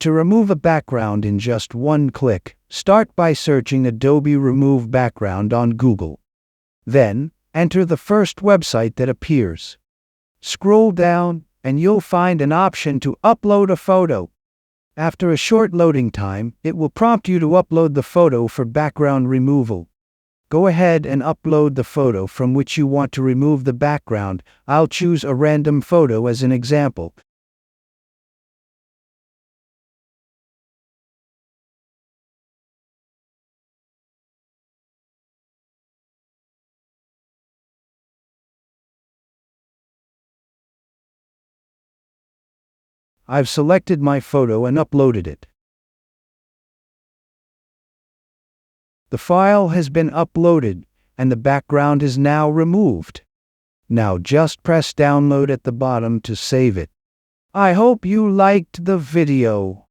To remove a background in just one click, start by searching Adobe Remove Background on Google. Then, enter the first website that appears. Scroll down, and you'll find an option to upload a photo. After a short loading time, it will prompt you to upload the photo for background removal. Go ahead and upload the photo from which you want to remove the background. I'll choose a random photo as an example. I've selected my photo and uploaded it. The file has been uploaded, and the background is now removed. Now just press download at the bottom to save it. I hope you liked the video.